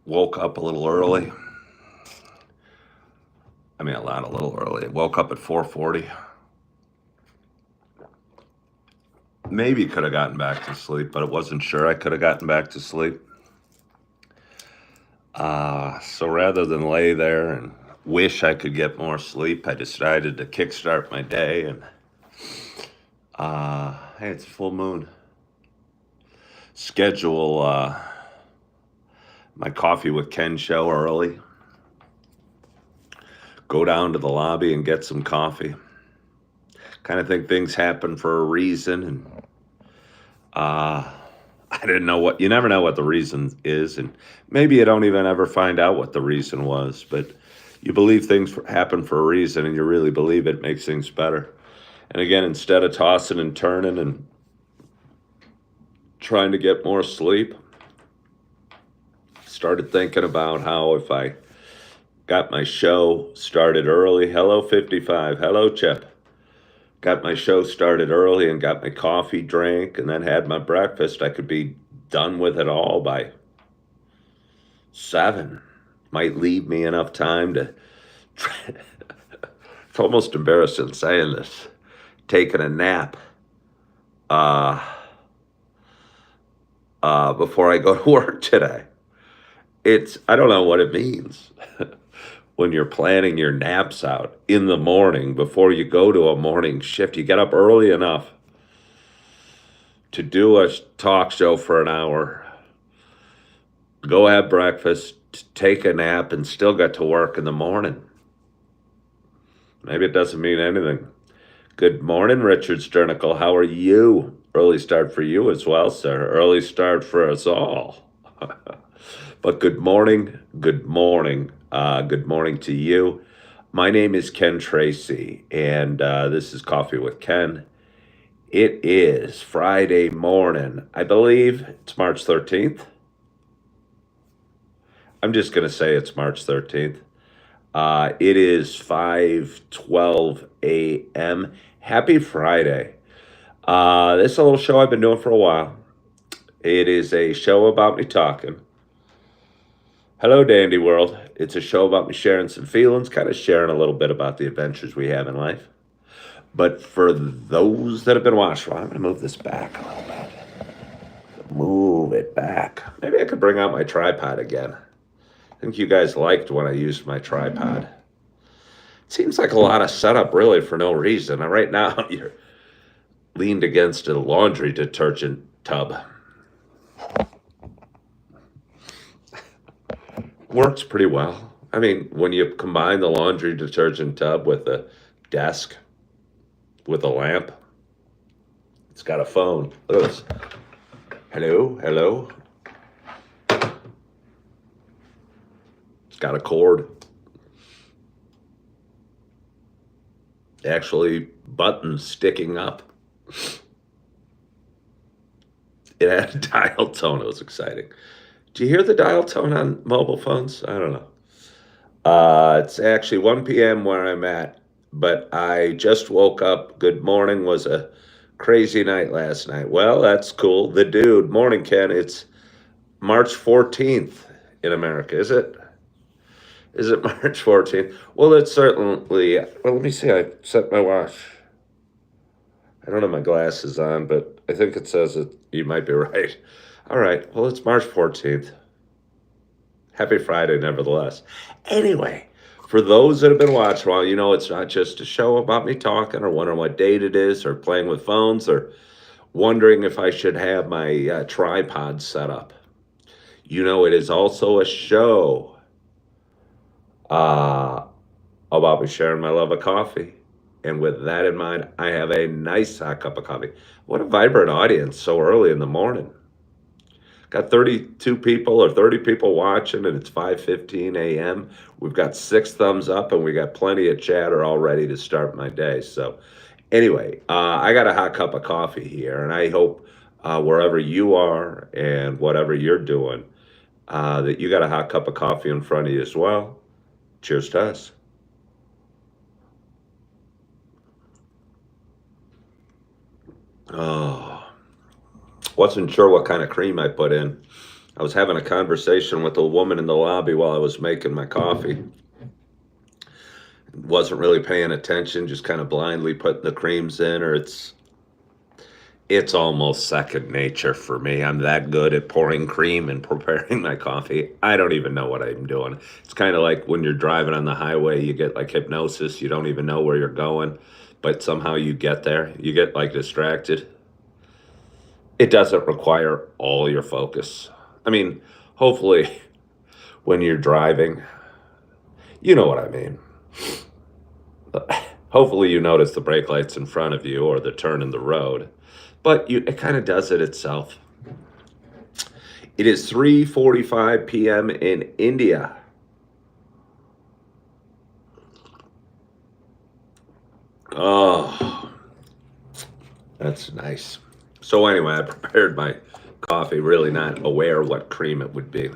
Woke up a little early. I mean, a little early. Woke up at 4:40. Maybe could have gotten back to sleep, but I wasn't sure I could have gotten back to sleep. So rather than lay there and wish I could get more sleep, I decided to kickstart my day. And hey, it's full moon. Schedule my coffee with Ken show early. Go down to the lobby and get some coffee. Kind of think things happen for a reason, and I didn't know what. You never know what the reason is, and maybe you don't even ever find out what the reason was. But you believe things happen for a reason, and you really believe it makes things better. And again, instead of tossing and turning and trying to get more sleep, started thinking about how if I got my show started early. Hello, 55. Hello, Chip. Got my show started early and got my coffee drank and then had my breakfast. I could be done with it all by 7. Might leave me enough time to. It's almost embarrassing saying this. Taking a nap before I go to work today. I don't know what it means. When you're planning your naps out in the morning before you go to a morning shift, you get up early enough to do a talk show for an hour, go have breakfast, take a nap, and still get to work in the morning. Maybe it doesn't mean anything. Good morning, Richard Sternicle. How are you? Early start for you as well, sir. Early start for us all. But good morning, good morning, good morning to you. My name is Ken Tracy, and this is Coffee with Ken. It is Friday morning. I believe it's March 13th. I'm just going to say it's March 13th. It is 5:12 a.m. Happy Friday. This is a little show I've been doing for a while. It is a show about me talking. Hello, Dandy World. It's a show about me sharing some feelings, kind of sharing a little bit about the adventures we have in life. But for those that have been watching, well, I'm going to move this back a little bit. Move it back. Maybe I could bring out my tripod again. I think you guys liked when I used my tripod. It seems like a lot of setup, really, for no reason. And right now, you're leaned against a laundry detergent tub. Works pretty well. I mean, when you combine the laundry detergent tub with a desk, with a lamp, it's got a phone. Look at this. Hello, hello. It's got a cord. Actually, buttons sticking up. It had a dial tone. It was exciting. Do you hear the dial tone on mobile phones? I don't know. It's actually 1 p.m. where I'm at, but I just woke up. Good morning. Was a crazy night last night. Well, that's cool. The dude. Morning, Ken. It's March 14th in America, is it? Is it March 14th? Well, it's certainly. Well, let me see. I set my watch. I don't have my glasses on, but I think it says it. You might be right. All right. Well, it's March 14th. Happy Friday, nevertheless. Anyway, for those that have been watching, well, you know, it's not just a show about me talking or wondering what date it is or playing with phones or wondering if I should have my tripod set up. You know, it is also a show about me sharing my love of coffee. And with that in mind, I have a nice hot cup of coffee. What a vibrant audience so early in the morning. Got 32 people or 30 people watching, and it's 5:15 a.m. We've got 6 thumbs up, and we got plenty of chatter all ready to start my day. So anyway, I got a hot cup of coffee here, and I hope wherever you are and whatever you're doing, that you got a hot cup of coffee in front of you as well. Cheers to us. Oh, wasn't sure what kind of cream I put in. I was having a conversation with a woman in the lobby while I was making my coffee. Wasn't really paying attention, just kind of blindly putting the creams in, or it's almost second nature for me. I'm that good at pouring cream and preparing my coffee. I don't even know what I'm doing. It's kind of like when you're driving on the highway, you get like hypnosis. You don't even know where you're going, but somehow you get there. You get like distracted. It doesn't require all your focus. I mean, hopefully, when you're driving, you know what I mean. Hopefully, you notice the brake lights in front of you or the turn in the road, but it kind of does it itself. It is 3:45 p.m. in India. Oh, that's nice. So anyway, I prepared my coffee, really not aware what cream it would be.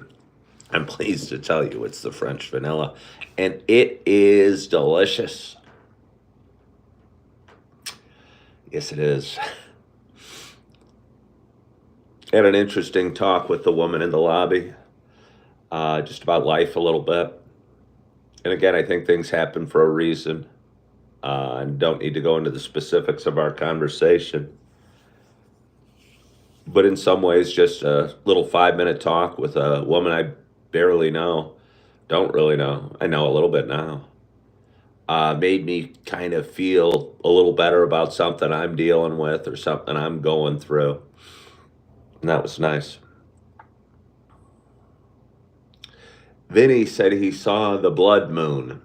I'm pleased to tell you it's the French vanilla, and it is delicious. Yes, it is. Had an interesting talk with the woman in the lobby, just about life a little bit. And again, I think things happen for a reason, and don't need to go into the specifics of our conversation. But in some ways, just a little 5 minute talk with a woman I barely know, don't really know. I know a little bit now. Made me kind of feel a little better about something I'm dealing with or something I'm going through. And that was nice. Vinny said he saw the blood moon.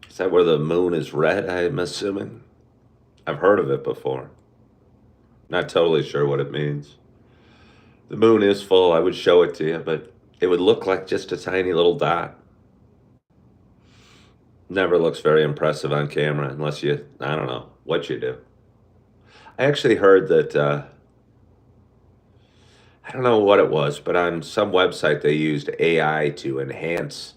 Is that where the moon is red, I'm assuming? I've heard of it before. Not totally sure what it means. The moon is full. I would show it to you, but it would look like just a tiny little dot. Never looks very impressive on camera unless you, I don't know, what you do. I actually heard that, I don't know what it was, but on some website they used AI to enhance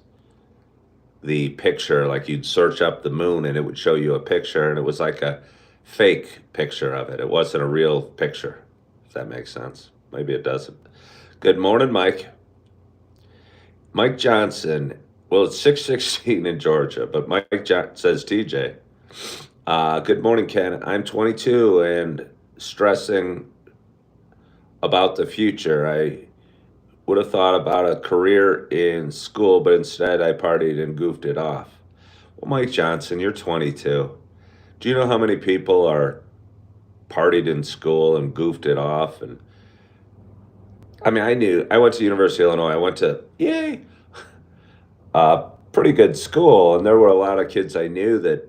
the picture. Like you'd search up the moon and it would show you a picture, and it was like a fake picture of it. It wasn't a real picture, if that makes sense. Maybe it doesn't. Good morning, Mike. Mike Johnson. Well, it's 6:16 in Georgia, but says TJ. Good morning, Ken. I'm 22 and stressing about the future. I would have thought about a career in school, but instead I partied and goofed it off. Well, Mike Johnson, you're 22. Do you know how many people are partied in school and goofed it off? And I mean, I went to University of Illinois. I went to, yay, pretty good school. And there were a lot of kids I knew that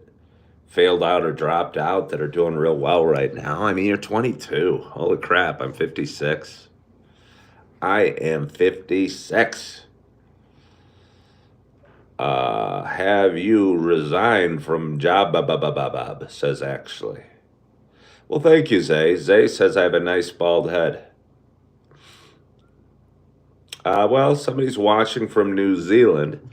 failed out or dropped out that are doing real well right now. I mean, you're 22. Holy crap, I'm 56. I am 56. Have you resigned from job? Says actually. Well, thank you, Zay. Zay says I have a nice bald head. Well, somebody's watching from New Zealand.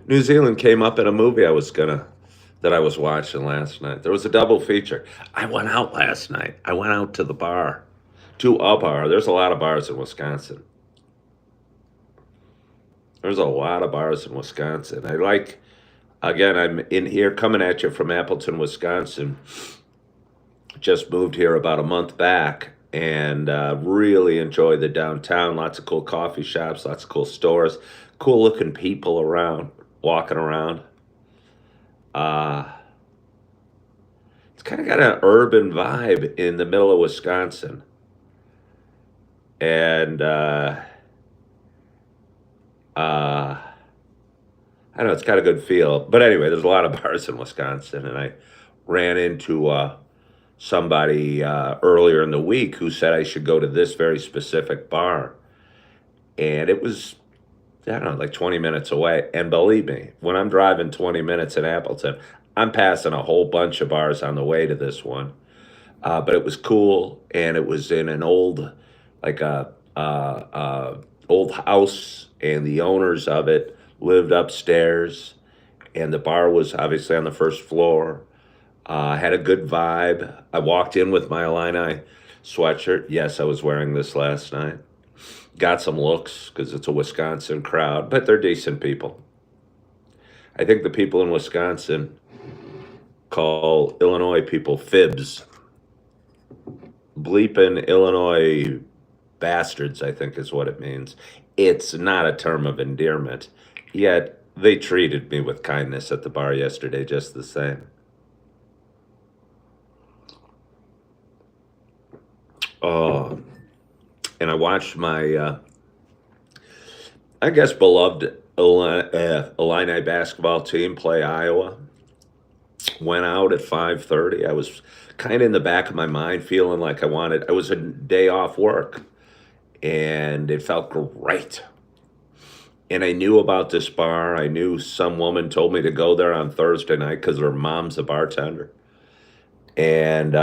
New Zealand came up in a movie that I was watching last night. There was a double feature. I went out last night. I went out to the bar, to a bar. There's a lot of bars in Wisconsin. There's a lot of bars in Wisconsin. Again, I'm in here coming at you from Appleton, Wisconsin. Just moved here about a month back and really enjoy the downtown. Lots of cool coffee shops, lots of cool stores, cool looking people around, walking around. It's kind of got an urban vibe in the middle of Wisconsin. And I don't know, it's got a good feel. But anyway, there's a lot of bars in Wisconsin, and I ran into somebody earlier in the week who said I should go to this very specific bar. And it was, I don't know, like 20 minutes away. And believe me, when I'm driving 20 minutes in Appleton, I'm passing a whole bunch of bars on the way to this one. But it was cool, and it was in an old, like old house, and the owners of it lived upstairs, and the bar was obviously on the first floor. Had a good vibe. I walked in with my Illini sweatshirt. Yes, I was wearing this last night. Got some looks because it's a Wisconsin crowd, but they're decent people. I think the people in Wisconsin call Illinois people fibs. Bleeping Illinois bastards, I think is what it means. It's not a term of endearment, yet they treated me with kindness at the bar yesterday just the same. Oh, and I watched my, I guess, beloved Illini basketball team play Iowa. Went out at 5:30. I was kind of in the back of my mind feeling like I was a day off work, and it felt great. And I knew about this bar. I knew some woman told me to go there on Thursday night because her mom's a bartender. And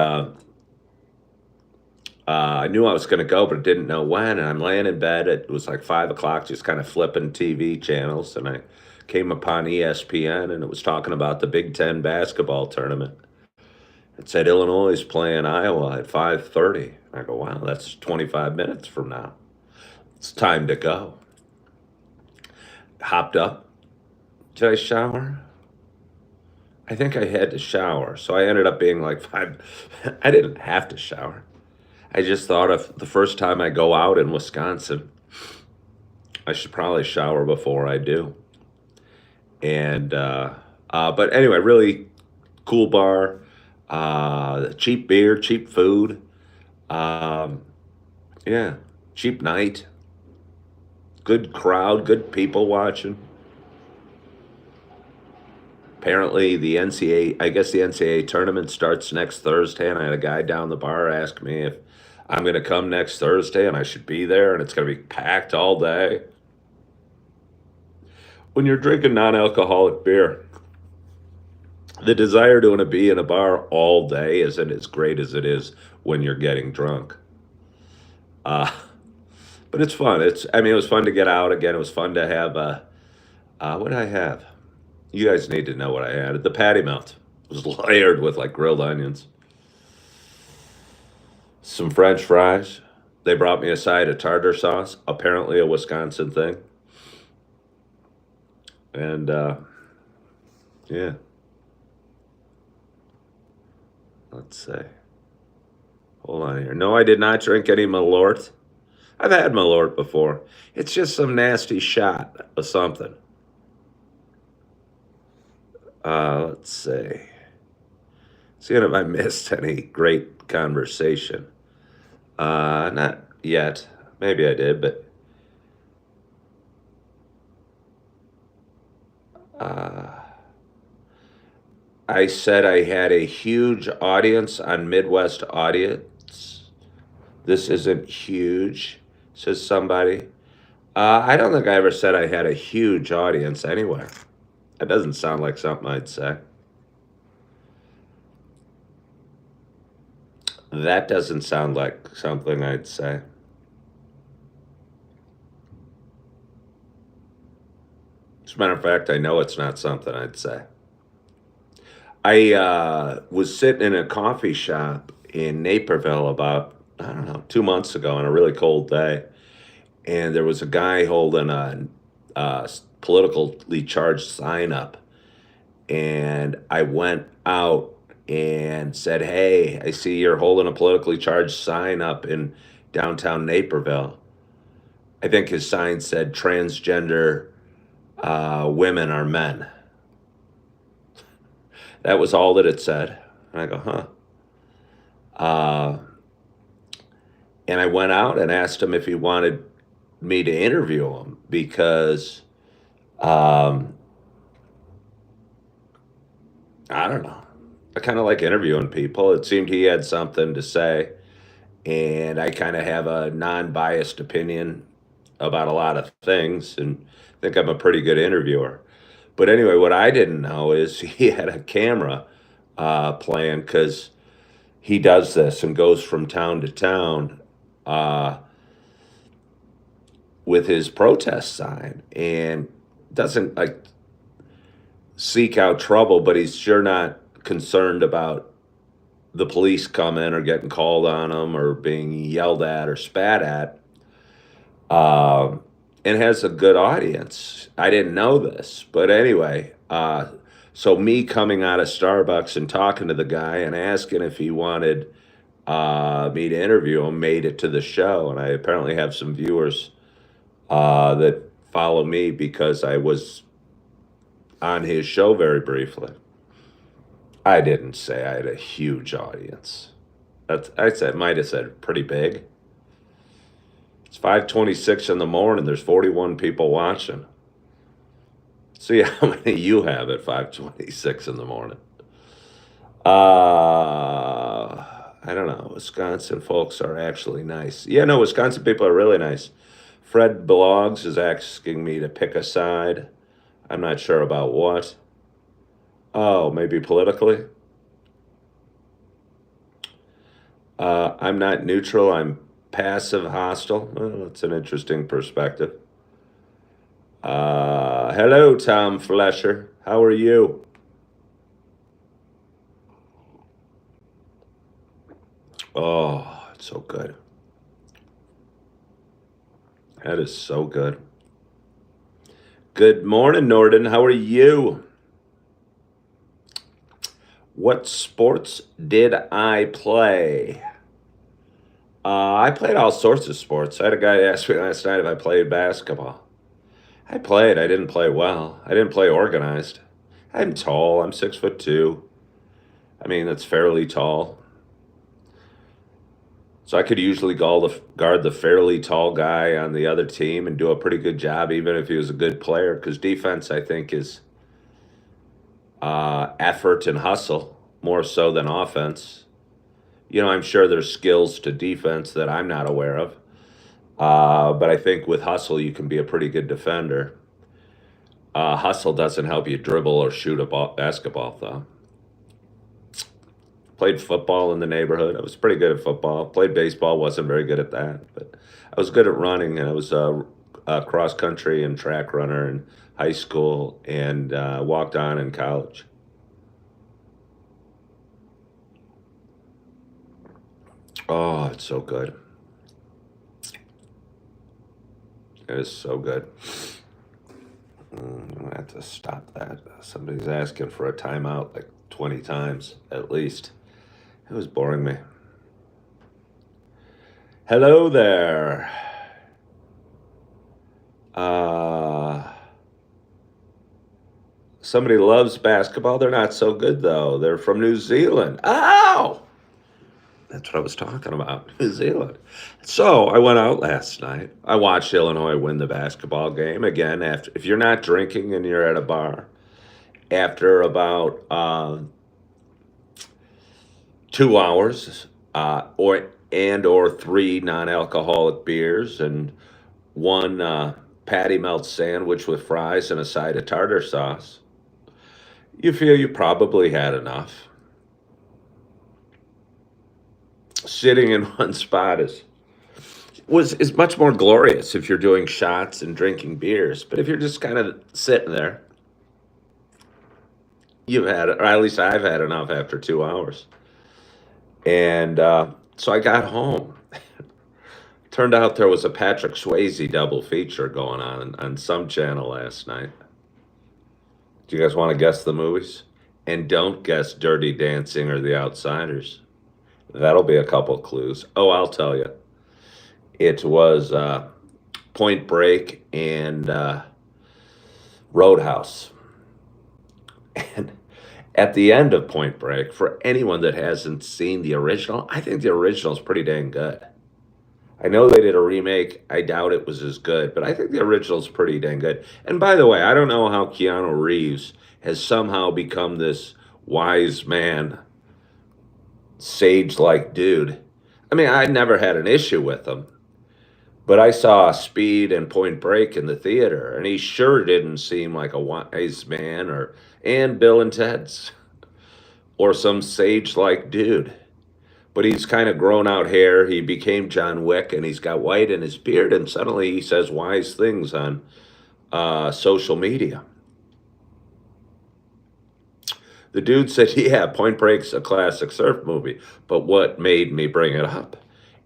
I knew I was going to go, but didn't know when. And I'm laying in bed. It was like 5 o'clock, just kind of flipping TV channels. And I came upon ESPN, and it was talking about the Big Ten basketball tournament. It said Illinois is playing Iowa at 5:30. I go, wow, that's 25 minutes from now. It's time to go. Hopped up. Did I shower? I think I had to shower. So I ended up being like five. I didn't have to shower. I just thought of the first time I go out in Wisconsin, I should probably shower before I do. And, but anyway, really cool bar, cheap beer, cheap food. Um, yeah, cheap night, good crowd, good people watching. Apparently, the I guess the NCAA tournament starts next Thursday, and I had a guy down the bar ask me if I'm going to come next Thursday and I should be there, and it's going to be packed all day. When you're drinking non alcoholic beer, the desire to want to be in a bar all day isn't as great as it is when you're getting drunk. Uh, but it's fun. I mean, it was fun to get out again. It was fun to have, what did I have? You guys need to know what I had. The patty melt was layered with like grilled onions, some French fries. They brought me a side of tartar sauce, apparently a Wisconsin thing. And yeah, let's see. Hold on here. No, I did not drink any Malort. I've had Malort before. It's just some nasty shot of something. Let's see. Seeing if I missed any great conversation. Not yet. Maybe I did, but uh, I said I had a huge audience on Midwest Audience. This isn't huge, says somebody. I don't think I ever said I had a huge audience anywhere. That doesn't sound like something I'd say. That doesn't sound like something I'd say. As a matter of fact, I know it's not something I'd say. I was sitting in a coffee shop in Naperville about, I don't know, 2 months ago on a really cold day. And there was a guy holding a politically charged sign up. And I went out and said, hey, I see you're holding a politically charged sign up in downtown Naperville. I think his sign said transgender women are men. That was all that it said. And I go, huh. Uh, and I went out and asked him if he wanted me to interview him because um, I don't know. I kind of like interviewing people. It seemed he had something to say, and I kind of have a non-biased opinion about a lot of things, and think I'm a pretty good interviewer. But anyway, what I didn't know is he had a camera playing because he does this and goes from town to town uh, with his protest sign and doesn't like seek out trouble, but he's sure not concerned about the police coming or getting called on them or being yelled at or spat at, and has a good audience. I didn't know this, but anyway, so me coming out of Starbucks and talking to the guy and asking if he wanted me to interview him made it to the show, and I apparently have some viewers that follow me because I was on his show very briefly. I didn't say I had a huge audience. Might have said pretty big. It's 5:26 in the morning. There's 41 people watching. See how many you have at 5:26 in the morning. I don't know. Wisconsin folks are actually nice. Yeah, no, Wisconsin people are really nice. Fred Blogs is asking me to pick a side. I'm not sure about what. Oh, maybe politically? I'm not neutral. I'm passive hostile. Well, that's an interesting perspective. Hello, Tom Flesher. How are you? Oh, it's so good. That is so good. Good morning, Norden. How are you? What sports did I play? I played all sorts of sports. I had a guy ask me last night if I played basketball. I played. I didn't play well. I didn't play organized. I'm tall. I'm 6'2". I mean, that's fairly tall. So I could usually guard the fairly tall guy on the other team and do a pretty good job, even if he was a good player. Because defense, I think, is effort and hustle more so than offense. You know, I'm sure there's skills to defense that I'm not aware of. But I think with hustle, you can be a pretty good defender. Hustle doesn't help you dribble or shoot a basketball, though. Played football in the neighborhood. I was pretty good at football. Played baseball. Wasn't very good at that, but I was good at running. And I was a cross country and track runner in high school and walked on in college. Oh, it's so good. It is so good. I'm gonna have to stop that. Somebody's asking for a timeout like 20 times at least. It was boring me. Hello there. Somebody loves basketball. They're not so good though. They're from New Zealand. Ow! That's what I was talking about. New Zealand. So I went out last night. I watched Illinois win the basketball game again. After, if you're not drinking and you're at a bar, after about 2 hours, or 3 non-alcoholic beers and one patty melt sandwich with fries and a side of tartar sauce, you feel you probably had enough. Sitting in one spot is much more glorious if you're doing shots and drinking beers. But if you're just kind of sitting there, you've had, or at least I've had enough after 2 hours. And so I got home. Turned out there was a Patrick Swayze double feature going on some channel last night. Do you guys want to guess the movies? And don't guess Dirty Dancing or The Outsiders. That'll be a couple clues. Oh, I'll tell you. It was Point Break and Roadhouse. And at the end of Point Break, for anyone that hasn't seen the original, I think the original is pretty dang good. I know they did a remake. I doubt it was as good, but I think the original is pretty dang good. And by the way, I don't know how Keanu Reeves has somehow become this wise man, sage-like dude. I mean, I never had an issue with him, but I saw Speed and Point Break in the theater, and he sure didn't seem like a wise man and Bill and Ted's or some sage-like dude. But he's kind of grown out hair. He became John Wick, and he's got white in his beard, and suddenly he says wise things on social media. The dude said, "Yeah, Point Break's a classic surf movie." But what made me bring it up?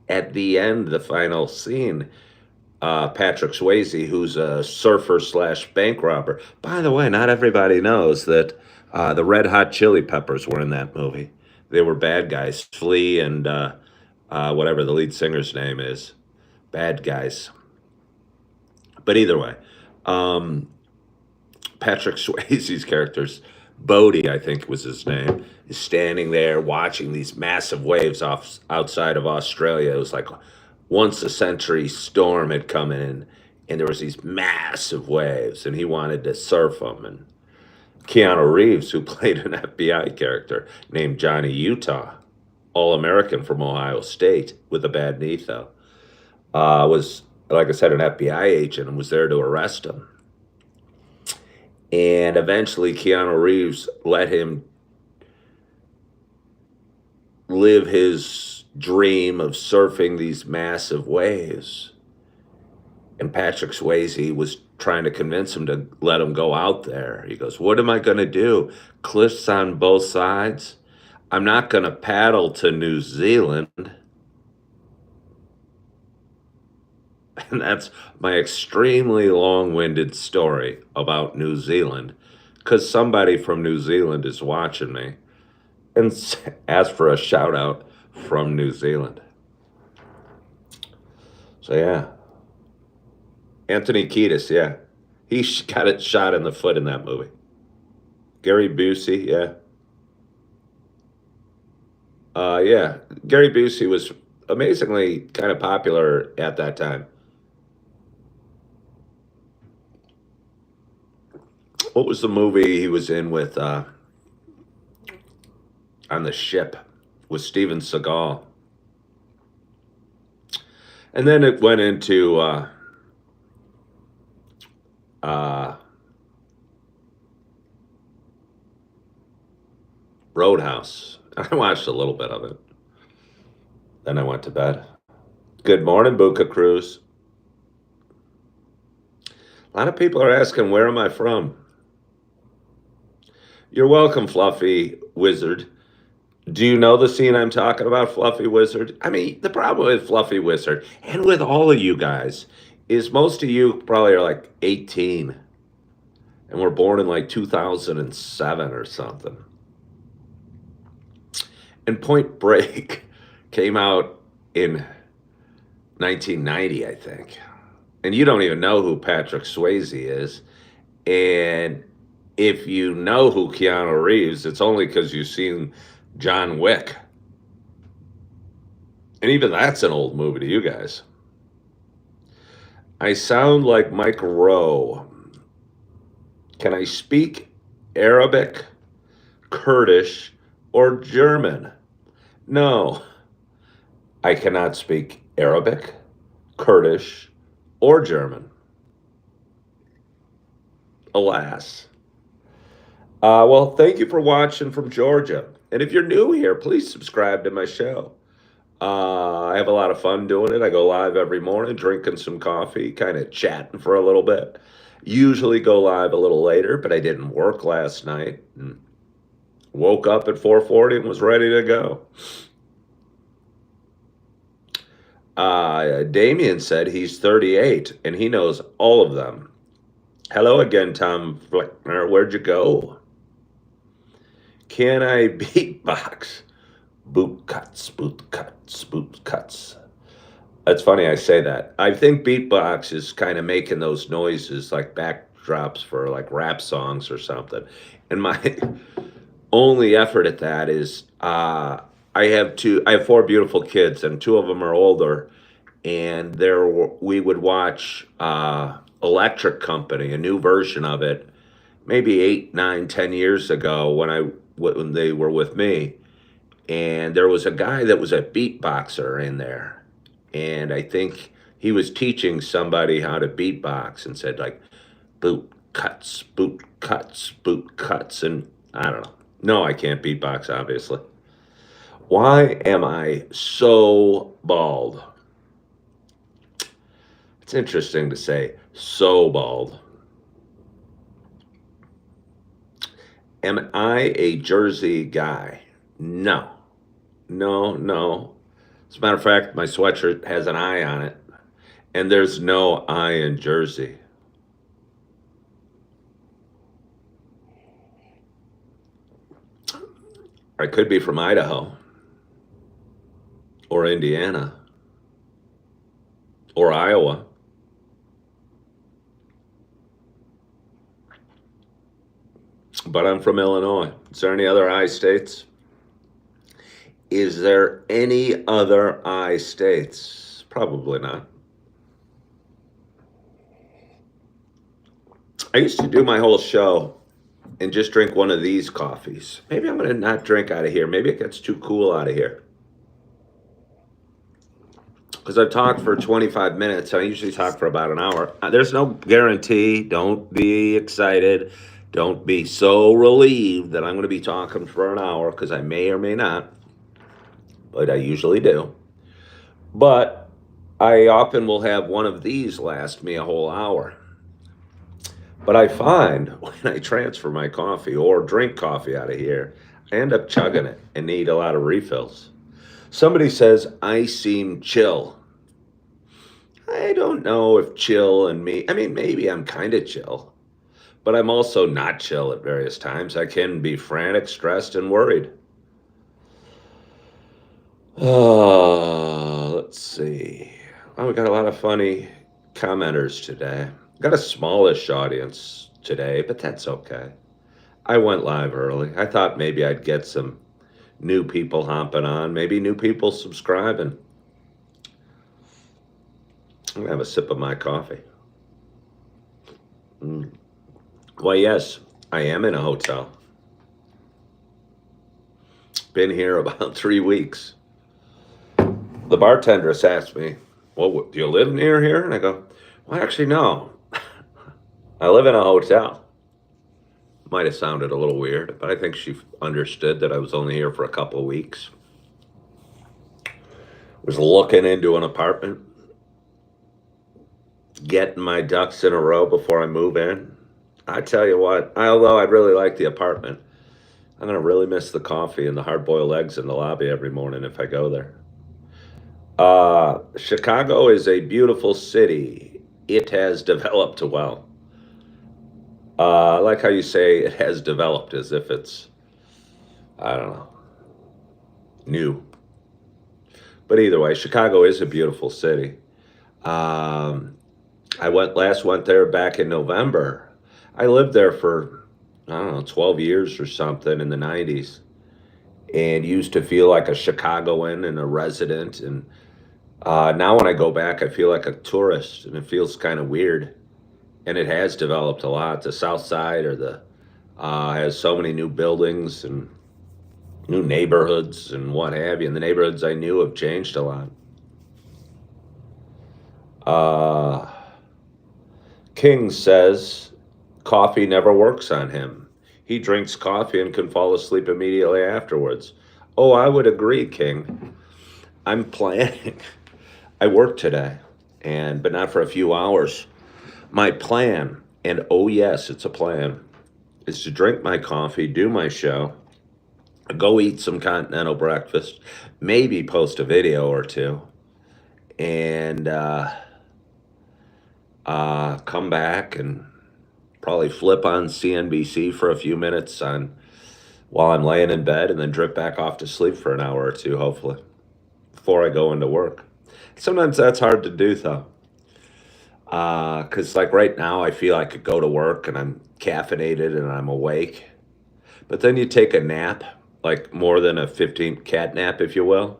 At the end, the final scene, Patrick Swayze, who's a surfer slash bank robber. By the way, not everybody knows that the Red Hot Chili Peppers were in that movie. They were bad guys, Flea and whatever the lead singer's name is. Bad guys. But either way, um, Patrick Swayze's character's Bodie, I think was his name, is standing there watching these massive waves off outside of Australia. It was like once a century storm had come in, and there was these massive waves, and he wanted to surf them. And Keanu Reeves, who played an FBI character named Johnny Utah, all American from Ohio State with a bad knee though, was like I said an FBI agent and was there to arrest him. And eventually, Keanu Reeves let him live his dream of surfing these massive waves. And Patrick Swayze was trying to convince him to let him go out there. He goes, "What am I going to do? Cliffs on both sides? I'm not going to paddle to New Zealand." And that's my extremely long winded story about New Zealand because somebody from New Zealand is watching me and asked for a shout out from New Zealand. So, yeah. Anthony Kiedis, yeah. He got it shot in the foot in that movie. Gary Busey, yeah. Yeah. Gary Busey was amazingly kind of popular at that time. What was the movie he was in with on the ship with Steven Seagal? And then it went into uh, Roadhouse. I watched a little bit of it. Then I went to bed. Good morning, Buka Cruz. A lot of people are asking, where am I from? You're welcome, Fluffy Wizard. Do you know the scene I'm talking about, Fluffy Wizard? I mean, the problem with Fluffy Wizard and with all of you guys is most of you probably are like 18 and were born in like 2007 or something. And Point Break came out in 1990, I think. And you don't even know who Patrick Swayze is. And if you know who Keanu Reeves, it's only because you've seen John Wick. And even that's an old movie to you guys. I sound like Mike Rowe. Can I speak Arabic, Kurdish, or German? No, I cannot speak Arabic, Kurdish, or German. Alas. Well, thank you for watching from Georgia. And if you're new here, please subscribe to my show. I have a lot of fun doing it. I go live every morning, drinking some coffee, kind of chatting for a little bit. Usually go live a little later, but I didn't work last night. And woke up at 4:40 and was ready to go. Damien said he's 38 and he knows all of them. Hello again, Tom Fleckner. Where'd you go? Can I beatbox? Boot cuts, boot cuts, boot cuts. That's funny I say that. I think beatbox is kind of making those noises like backdrops for like rap songs or something. And my only effort at that is I have four beautiful kids and two of them are older. And we would watch Electric Company, a new version of it, maybe 8, 9, 10 years ago when they were with me. And there was a guy that was a beatboxer in there. And I think he was teaching somebody how to beatbox and said like boot cuts, boot cuts, boot cuts. And I don't know. No, I can't beatbox, obviously. Why am I so bald? It's interesting to say so bald. Am I a Jersey guy? No. No, no. As a matter of fact, my sweatshirt has an I on it, and there's no I in Jersey. I could be from Idaho or Indiana or Iowa, but I'm from Illinois. Is there any other I states? Is there any other I states? Probably not. I used to do my whole show and just drink one of these coffees. Maybe I'm going to not drink out of here. Maybe it gets too cool out of here. Because I've talked for 25 minutes. I usually talk for about an hour. There's no guarantee. Don't be excited. Don't be so relieved that I'm going to be talking for an hour, because I may or may not, but I usually do. But I often will have one of these last me a whole hour. But I find when I transfer my coffee or drink coffee out of here, I end up chugging it and need a lot of refills. Somebody says, I seem chill. I don't know if chill and me, I mean, maybe I'm kind of chill, but I'm also not chill at various times. I can be frantic, stressed, and worried. Let's see. Oh, we got a lot of funny commenters today. Got a smallish audience today, but that's okay. I went live early. I thought maybe I'd get some new people hopping on, maybe new people subscribing. I'm gonna have a sip of my coffee. Well, yes, I am in a hotel. Been here about 3 weeks. The bartendress asked me, well, do you live near here? And I go, well, actually, no. I live in a hotel. Might have sounded a little weird, but I think she understood that I was only here for a couple of weeks. Was looking into an apartment, getting my ducks in a row before I move in. I tell you what, although I'd really like the apartment, I'm going to really miss the coffee and the hard-boiled eggs in the lobby every morning if I go there. Chicago is a beautiful city. It has developed well. I like how you say it has developed as if it's, I don't know, new. But either way, Chicago is a beautiful city. Um, I went there back in November. I lived there for, I don't know, 12 years or something in the 90s, and used to feel like a Chicagoan and a resident. And now when I go back, I feel like a tourist, and it feels kind of weird. And it has developed a lot. The South Side or the has so many new buildings and new neighborhoods and what have you. And the neighborhoods I knew have changed a lot. Uh, King says coffee never works on him. He drinks coffee and can fall asleep immediately afterwards. Oh, I would agree, King. I'm planning. I work today, but not for a few hours. My plan, and oh yes, it's a plan, is to drink my coffee, do my show, go eat some continental breakfast, maybe post a video or two, and come back and probably flip on CNBC for a few minutes while I'm laying in bed, and then drip back off to sleep for an hour or two, hopefully, before I go into work. Sometimes that's hard to do, though. Because like right now, I feel I could go to work and I'm caffeinated and I'm awake. But then you take a nap, like more than a 15 cat nap, if you will,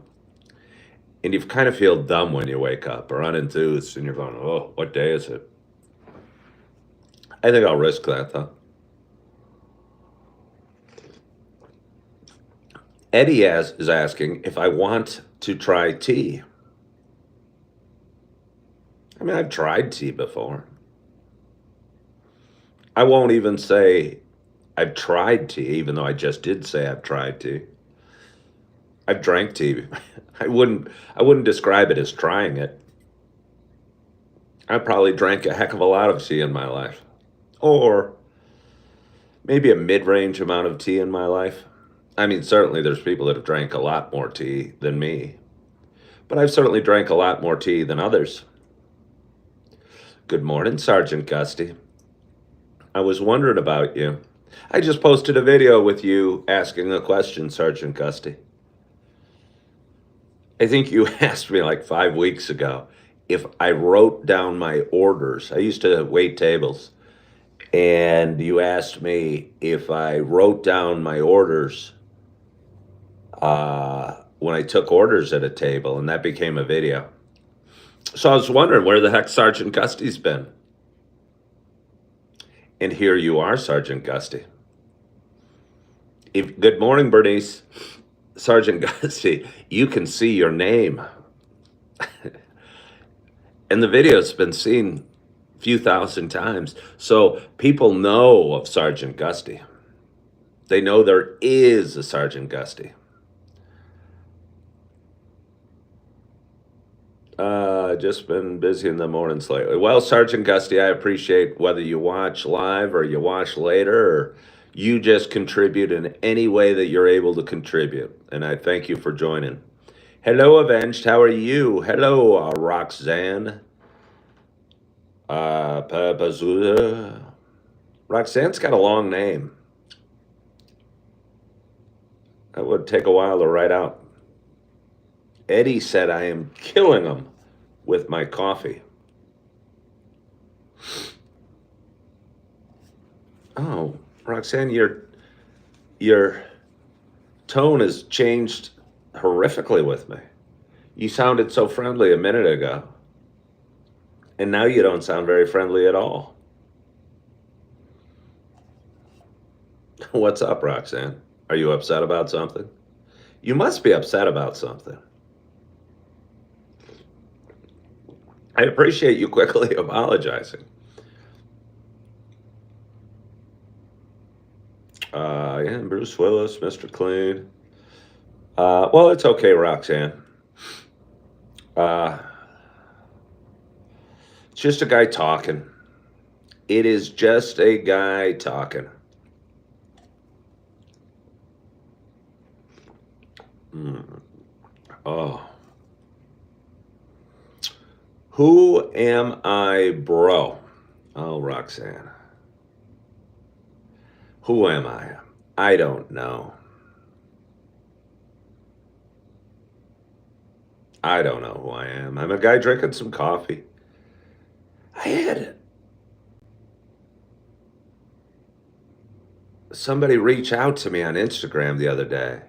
and you kind of feel dumb when you wake up or unenthused, and you're going, oh, what day is it? I think I'll risk that, though. Eddie is asking if I want to try tea. I mean, I've tried tea before. I won't even say I've tried tea, even though I just did say I've tried tea. I've drank tea. I wouldn't describe it as trying it. I probably drank a heck of a lot of tea in my life. Or maybe a mid-range amount of tea in my life. I mean, certainly there's people that have drank a lot more tea than me, but I've certainly drank a lot more tea than others. Good morning, Sergeant Gusty. I was wondering about you. I just posted a video with you asking a question, Sergeant Gusty. I think you asked me like 5 weeks ago if I wrote down my orders. I used to wait tables, and you asked me if I wrote down my orders when I took orders at a table, and that became a video. So I was wondering where the heck Sergeant Gusty's been. And here you are, Sergeant Gusty. Good morning, Bernice. Sergeant Gusty, you can see your name. And the video's been seen a few thousand times. So people know of Sergeant Gusty. They know there is a Sergeant Gusty. Just been busy in the mornings lately. Well, Sergeant Gusty, I appreciate whether you watch live or you watch later or you just contribute in any way that you're able to contribute. And I thank you for joining. Hello, Avenged. How are you? Hello, Roxanne. Papazuda. Roxanne's got a long name. That would take a while to write out. Eddie said I am killing him with my coffee. Oh, Roxanne, your tone has changed horrifically with me. You sounded so friendly a minute ago, and now you don't sound very friendly at all. What's up, Roxanne? Are you upset about something? You must be upset about something. I appreciate you quickly apologizing. Yeah, Bruce Willis, Mr. Clean. Well, it's okay, Roxanne. It's just a guy talking. It is just a guy talking. Oh. Who am I, bro? Oh, Roxanne. Who am I? I don't know. I don't know who I am. I'm a guy drinking some coffee. I had somebody reach out to me on Instagram the other day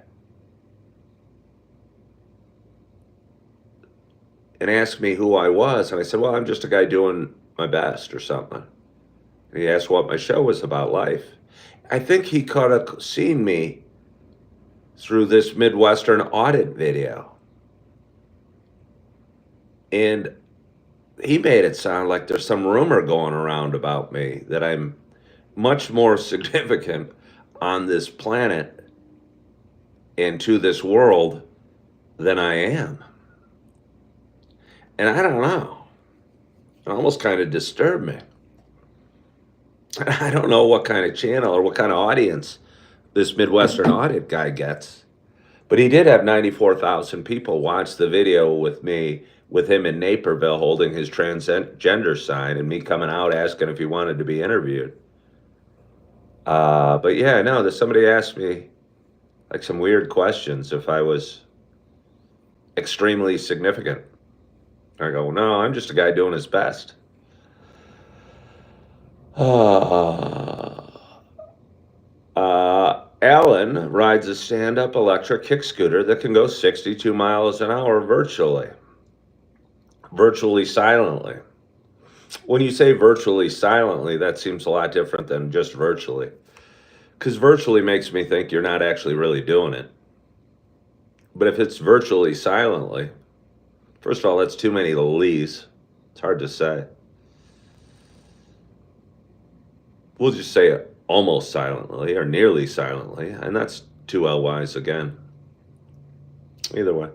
and asked me who I was. And I said, well, I'm just a guy doing my best or something. And he asked what my show was about life. I think he could have seen me through this Midwestern audit video. And he made it sound like there's some rumor going around about me that I'm much more significant on this planet and to this world than I am. And I don't know. It almost kind of disturbed me. I don't know what kind of channel or what kind of audience this Midwestern audit guy gets. But he did have 94,000 people watch the video with me, with him in Naperville holding his transgender sign and me coming out asking if he wanted to be interviewed. But yeah, no, somebody asked me like some weird questions if I was extremely significant. I go, no, I'm just a guy doing his best. Alan rides a stand-up electric kick scooter that can go 62 miles an hour virtually silently. When you say virtually silently, that seems a lot different than just virtually. Because virtually makes me think you're not actually really doing it. But if it's virtually silently, first of all, that's too many lees. It's hard to say. We'll just say it almost silently or nearly silently, and that's two LYs again. Either way.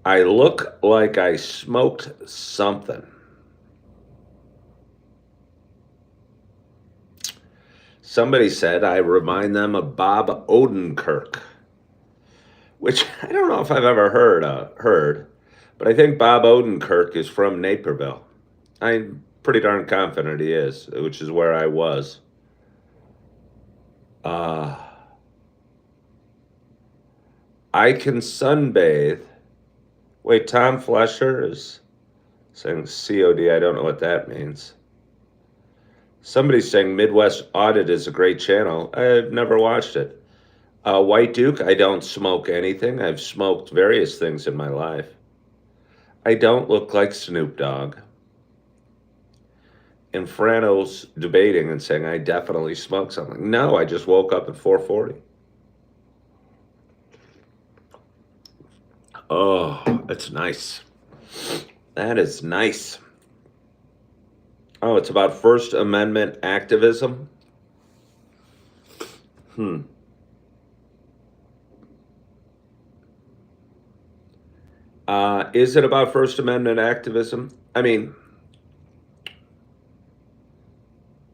I look like I smoked something. Somebody said I remind them of Bob Odenkirk, which I don't know if I've ever heard, but I think Bob Odenkirk is from Naperville. I'm pretty darn confident he is, which is where I was. Uh, I can sunbathe. Wait, Tom Flesher is saying COD. I don't know what that means. Somebody's saying Midwest Audit is a great channel. I've never watched it. White Duke, I don't smoke anything. I've smoked various things in my life. I don't look like Snoop Dogg. And Frano's debating and saying, I definitely smoke something. No, I just woke up at 4:40. Oh, that's nice. That is nice. Oh, it's about First Amendment activism? Hmm. Is it about First Amendment activism? I mean,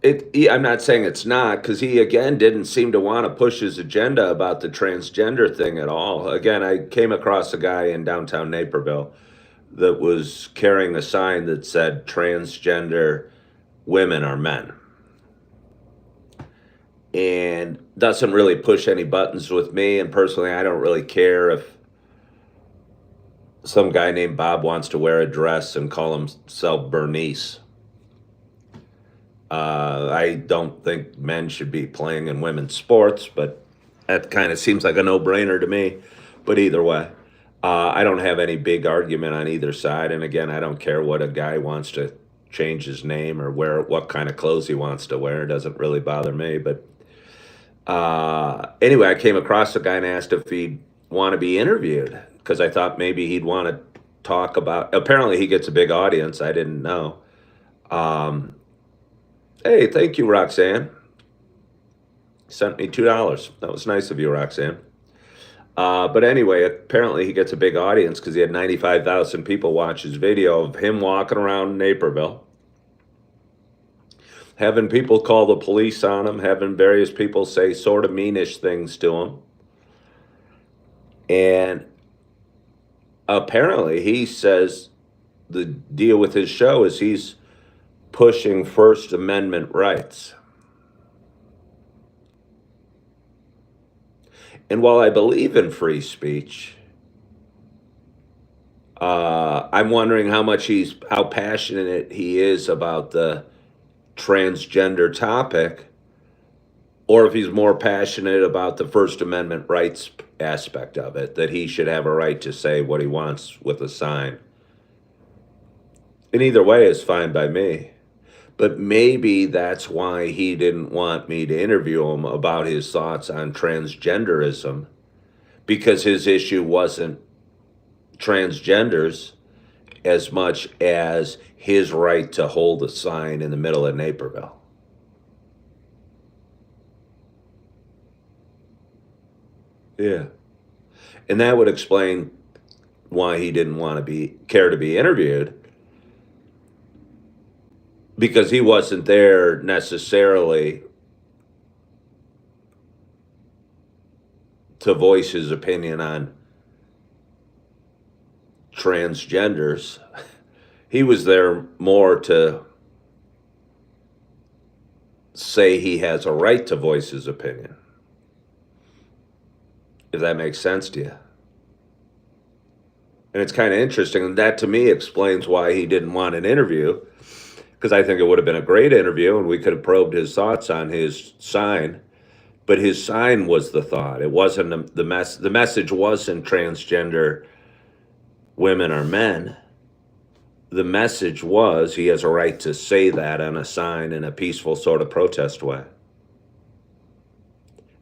I'm not saying it's not, because he again didn't seem to want to push his agenda about the transgender thing at all. Again, I came across a guy in downtown Naperville that was carrying a sign that said transgender women are men, and doesn't really push any buttons with me. And personally, I don't really care if some guy named Bob wants to wear a dress and call himself Bernice. I don't think men should be playing in women's sports, but that kind of seems like a no-brainer to me. But either way, I don't have any big argument on either side. And again, I don't care what a guy wants to change his name or wear what kind of clothes he wants to wear. It doesn't really bother me. But anyway, I came across a guy and asked if he'd want to be interviewed, because I thought maybe he'd want to talk about. Apparently, he gets a big audience. I didn't know. Um, Hey, thank you, Roxanne. Sent me $2. That was nice of you, Roxanne. But anyway, apparently he gets a big audience because he had 95,000 people watch his video of him walking around Naperville, having people call the police on him, having various people say sort of meanish things to him. And apparently he says the deal with his show is he's pushing First Amendment rights. And while I believe in free speech, I'm wondering how passionate he is about the transgender topic, or if he's more passionate about the First Amendment rights aspect of it, that he should have a right to say what he wants with a sign. And either way is fine by me. But maybe that's why he didn't want me to interview him about his thoughts on transgenderism, because his issue wasn't transgenders as much as his right to hold a sign in the middle of Naperville. Yeah. And that would explain why he didn't want to care to be interviewed, because he wasn't there necessarily to voice his opinion on transgenders. He was there more to say he has a right to voice his opinion, if that makes sense to you. And it's kind of interesting. And that to me explains why he didn't want an interview, because I think it would have been a great interview and we could have probed his thoughts on his sign. But his sign was the thought. It wasn't the message wasn't transgender women are men. The message was he has a right to say that on a sign in a peaceful sort of protest way.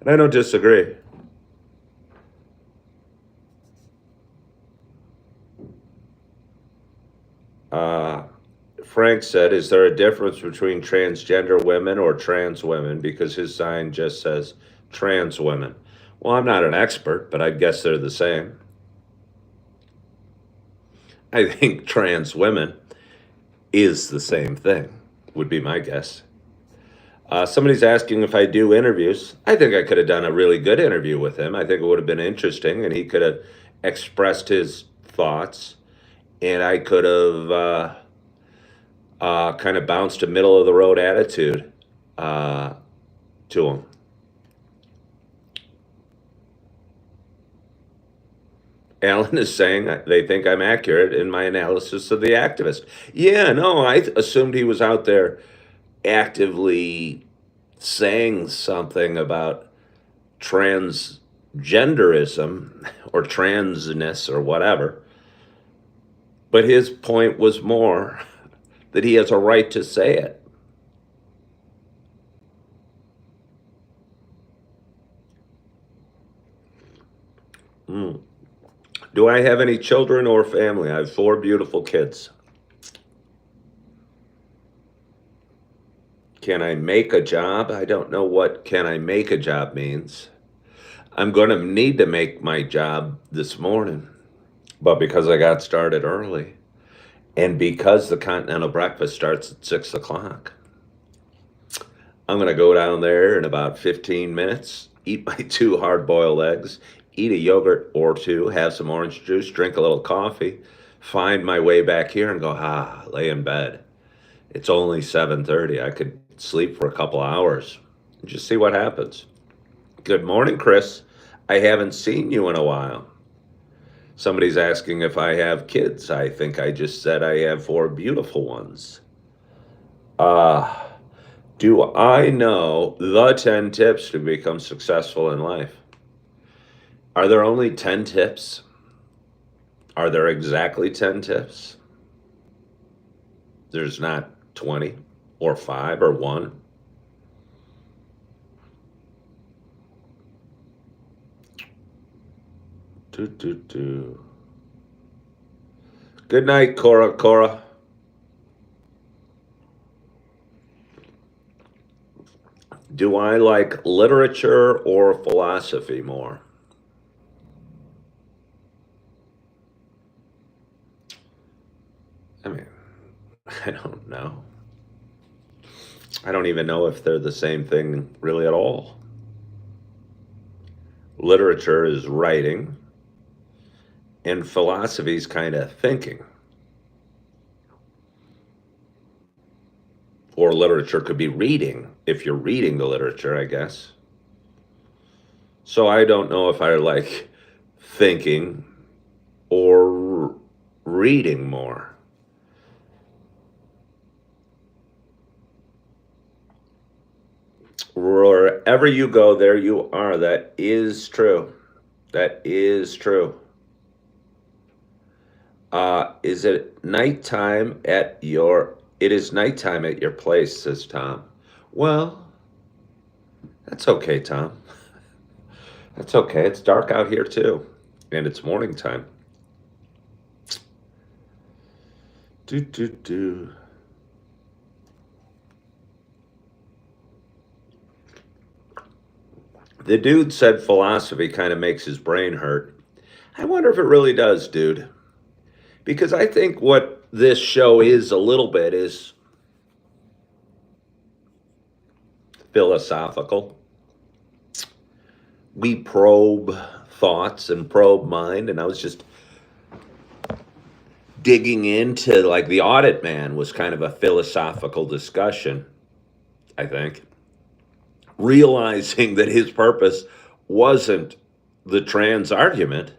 And I don't disagree. Frank said, is there a difference between transgender women or trans women? Because his sign just says trans women. Well, I'm not an expert, but I guess they're the same. I think trans women is the same thing, would be my guess. Somebody's asking if I do interviews. I think I could have done a really good interview with him. I think it would have been interesting, and he could have expressed his thoughts, and I could have kind of bounced a middle of the road attitude uh, to him. Alan is saying they think I'm accurate in my analysis of the activist. Yeah, no, I assumed he was out there actively saying something about transgenderism or transness or whatever. But his point was more that he has a right to say it. Mm. Do I have any children or family? I have 4 beautiful kids. Can I make a job? I don't know what can I make a job means. I'm going to need to make my job this morning, but because I got started early and because the continental breakfast starts at 6 o'clock, I'm going to go down there in about 15 minutes, eat my 2 hard-boiled eggs, eat a yogurt or two, have some orange juice, drink a little coffee, find my way back here and go, lay in bed. It's only 7:30. I could sleep for a couple hours and just see what happens. Good morning, Chris. I haven't seen you in a while. Somebody's asking if I have kids. I think I just said I have 4 beautiful ones. Uh, do I know the 10 tips to become successful in life? Are there only 10 tips? Are there exactly 10 tips? There's not 20 or 5 or 1. Do. Good night, Cora. Do I like literature or philosophy more? I mean, I don't know. I don't even know if they're the same thing really at all. Literature is writing, and philosophy is kind of thinking. Or literature could be reading, if you're reading the literature, I guess. So I don't know if I like thinking or reading more. Wherever you go, there you are. That is true. That is true. Is it nighttime at your? It is nighttime at your place, says Tom. Well, that's okay, Tom. That's okay. It's dark out here too, and it's morning time. Do. The dude said philosophy kind of makes his brain hurt. I wonder if it really does, dude. Because I think what this show is a little bit is philosophical. We probe thoughts and probe mind, and I was just digging into like the Audit Man was kind of a philosophical discussion, I think. Realizing that his purpose wasn't the trans argument,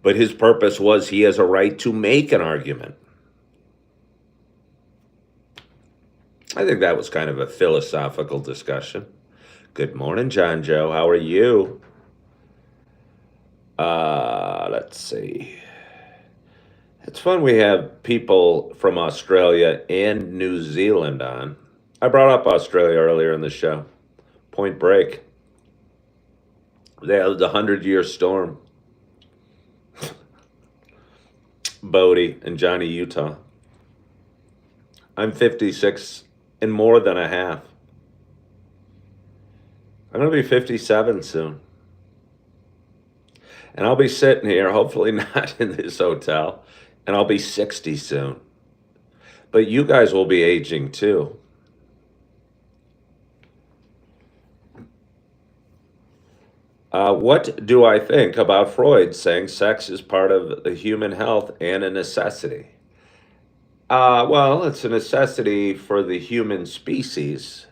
but his purpose was he has a right to make an argument. I think that was kind of a philosophical discussion. Good morning, John Joe. How are you? Let's see. It's fun we have people from Australia and New Zealand on. I brought up Australia earlier in the show. Point Break. They had the 100-year storm. Bodie and Johnny Utah. I'm 56 and more than a half. I'm going to be 57 soon. And I'll be sitting here, hopefully not in this hotel, and I'll be 60 soon. But you guys will be aging too. What do I think about Freud saying sex is part of the human health and a necessity? Well, it's a necessity for the human species.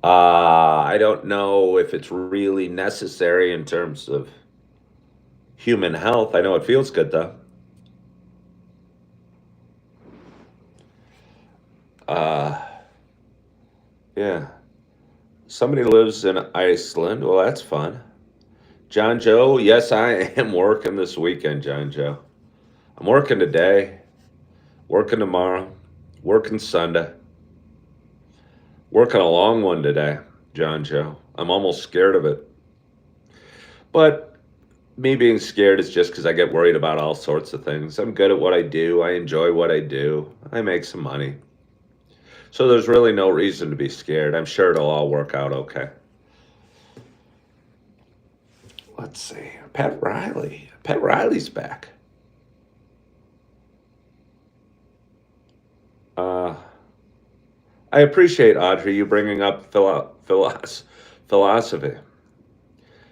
I don't know if it's really necessary in terms of human health. I know it feels good though. Uh, yeah. Somebody lives in Iceland. Well, that's fun. John Joe, yes, I am working this weekend, John Joe. I'm working today, working tomorrow, working Sunday, working a long one today, John Joe. I'm almost scared of it. But me being scared is just because I get worried about all sorts of things. I'm good at what I do. I enjoy what I do. I make some money. So there's really no reason to be scared. I'm sure it'll all work out okay. Let's see. Pat Riley. Pat Riley's back. Uh, I appreciate, Audrey, you bringing up philosophy.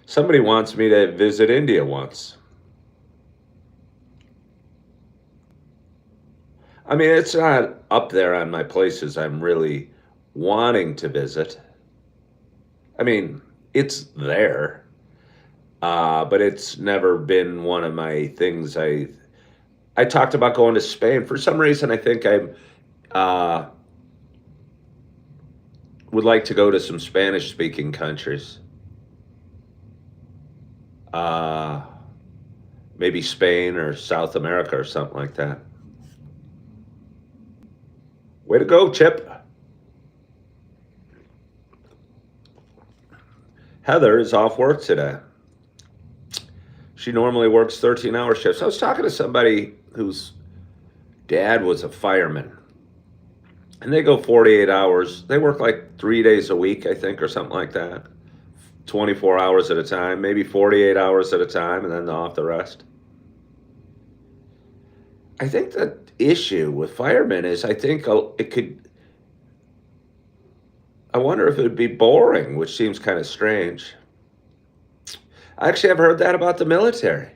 Somebody wants me to visit India once. I mean, it's not up there on my places I'm really wanting to visit. I mean, it's there, but it's never been one of my things. I talked about going to Spain for some reason. I think I uh, would like to go to some Spanish-speaking countries. Uh, Maybe Spain or South America or something like that. Way to go, Chip. Heather is off work today. She normally works 13-hour shifts. I was talking to somebody whose dad was a fireman, and they go 48 hours. They work like 3 days a week, I think, or something like that. 24 hours at a time, maybe 48 hours at a time, and then off the rest. I think the issue with firemen is I think it could, I wonder if it would be boring, which seems kind of strange. Actually, I've heard that about the military,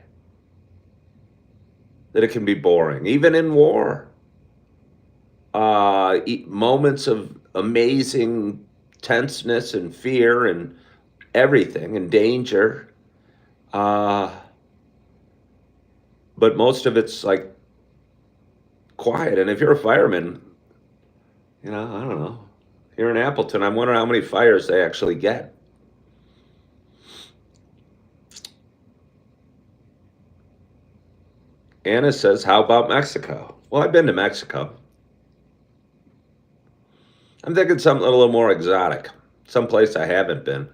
that it can be boring, even in war. Moments of amazing tenseness and fear and everything and danger. Uh, but most of it's like quiet. And if you're a fireman, I don't know. Here in Appleton, I wonder how many fires they actually get. Anna says, how about Mexico? Well, I've been to Mexico. I'm thinking something a little more exotic, someplace I haven't been.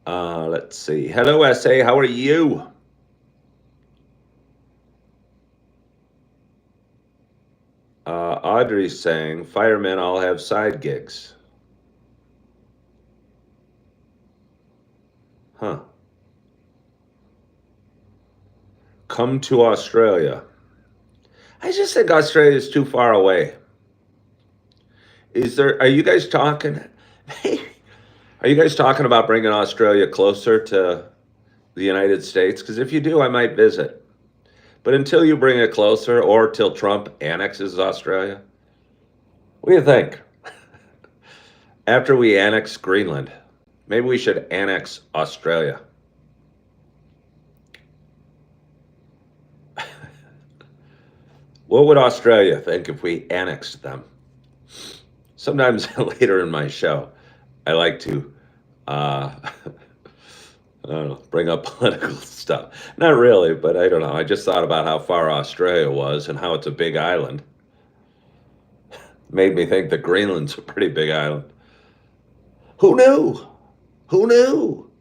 Let's see. Hello, SA. How are you? Audrey's saying, firemen all have side gigs. Huh. Come to Australia. I just think Australia is too far away. Are you guys talking? Are you guys talking about bringing Australia closer to the United States? Because if you do, I might visit. But until you bring it closer or till Trump annexes Australia, what do you think? After we annex Greenland, maybe we should annex Australia. What would Australia think if we annexed them? Sometimes later in my show, I like to, I don't know, bring up political stuff. Not really, but I don't know. I just thought about how far Australia was and how it's a big island. Made me think that Greenland's a pretty big island. Who knew? Who knew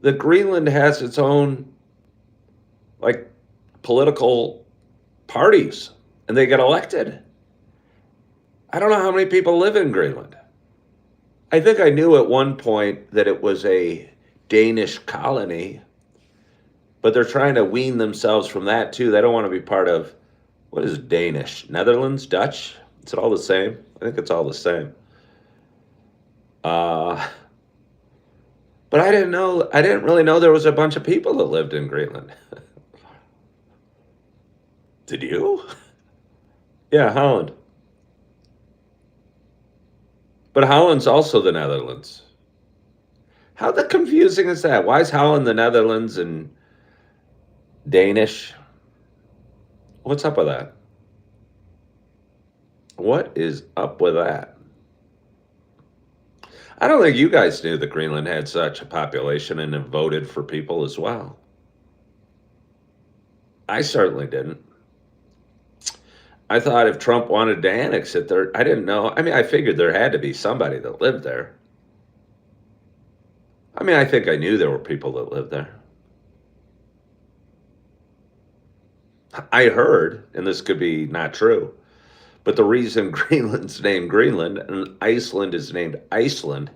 that Greenland has its own, like, political parties and they get elected? I don't know how many people live in Greenland. I think I knew at one point that it was a Danish colony, but they're trying to wean themselves from that too. They don't want to be part of what is Danish, Netherlands, Dutch. Is it all the same? I think it's all the same. Uh, but I didn't know. I didn't really know there was a bunch of people that lived in Greenland. Did you? Yeah, Holland. But Holland's also the Netherlands. How the confusing is that? Why is Holland the Netherlands and Danish? What's up with that? What is up with that? I don't think you guys knew that Greenland had such a population and have voted for people as well. I certainly didn't. I thought if Trump wanted to annex it, there, I didn't know. I mean, I figured there had to be somebody that lived there. I mean, I think I knew there were people that lived there. I heard, and this could be not true, but the reason Greenland's named Greenland and Iceland is named Iceland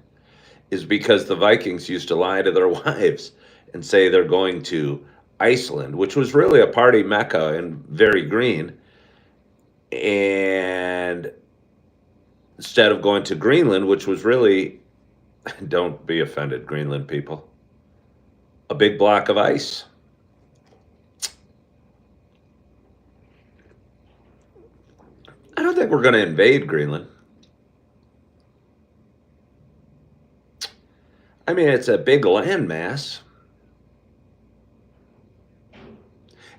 is because the Vikings used to lie to their wives and say they're going to Iceland, which was really a party mecca and very green. And instead of going to Greenland, which was really, don't be offended, Greenland people, a big block of ice. I don't think we're going to invade Greenland. I mean, it's a big landmass.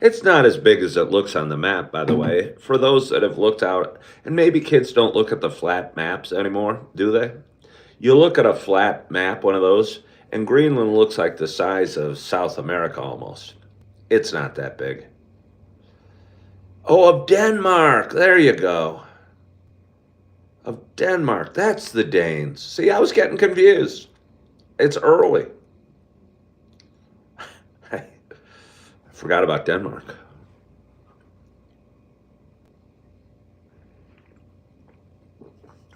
It's not as big as it looks on the map, by the way. For those that have looked out, and maybe kids don't look at the flat maps anymore, do they? You look at a flat map, one of those, and Greenland looks like the size of South America almost. It's not that big. Oh, of Denmark. There you go. Of Denmark. That's the Danes. See, I was getting confused. It's early. I forgot about Denmark.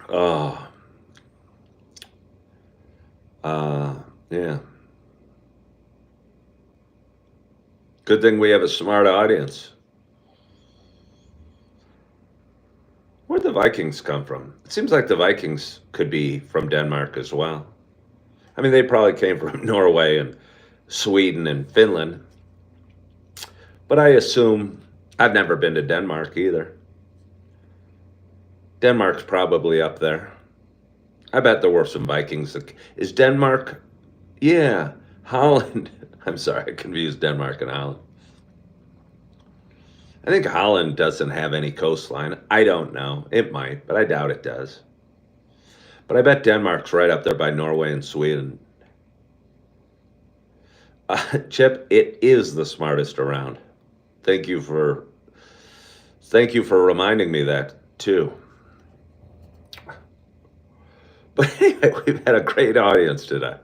Oh, yeah. Good thing we have a smart audience. Where'd the Vikings come from? It seems like the Vikings could be from Denmark as well. I mean, they probably came from Norway and Sweden and Finland, but I assume I've never been to Denmark either. Denmark's probably up there. I bet there were some Vikings. Is Denmark? Yeah, Holland. I'm sorry, I confused Denmark and Holland. I think Holland doesn't have any coastline. I don't know. It might, but I doubt it does. But I bet Denmark's right up there by Norway and Sweden. Chip, it is the smartest around. Thank you for reminding me that too. But anyway, we've had a great audience today.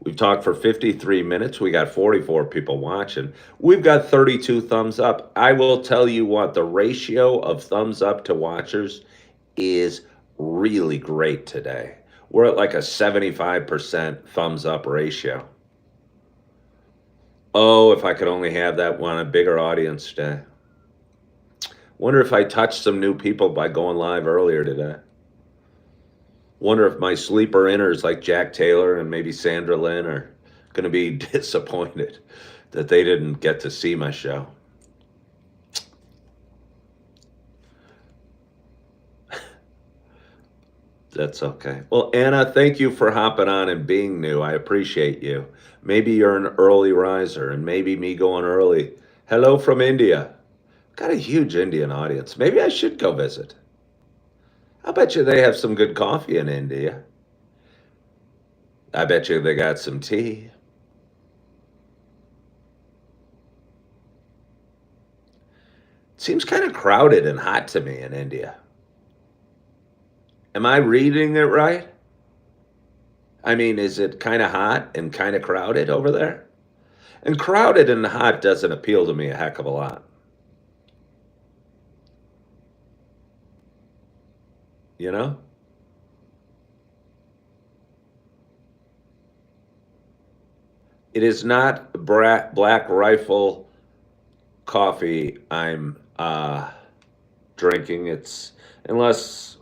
We've talked for 53 minutes. We got 44 people watching. We've got 32 thumbs up. I will tell you what, the ratio of thumbs up to watchers is really great today. We're at like a 75% thumbs up ratio. Oh, if I could only have that one, a bigger audience today. Wonder if I touched some new people by going live earlier today. Wonder if my sleeper inners like Jack Taylor and maybe Sandra Lynn are going to be disappointed that they didn't get to see my show. That's okay. Well, Anna, thank you for hopping on and being new. I appreciate you. Maybe you're an early riser and maybe me going early. Hello from India. Got a huge Indian audience. Maybe I should go visit. I bet you they have some good coffee in India. I bet you they got some tea. Seems kind of crowded and hot to me in India. Am I reading it right? I mean, is it kind of hot and kind of crowded over there? And crowded and hot doesn't appeal to me a heck of a lot. You know? It is not Black Rifle coffee I'm drinking. It's unless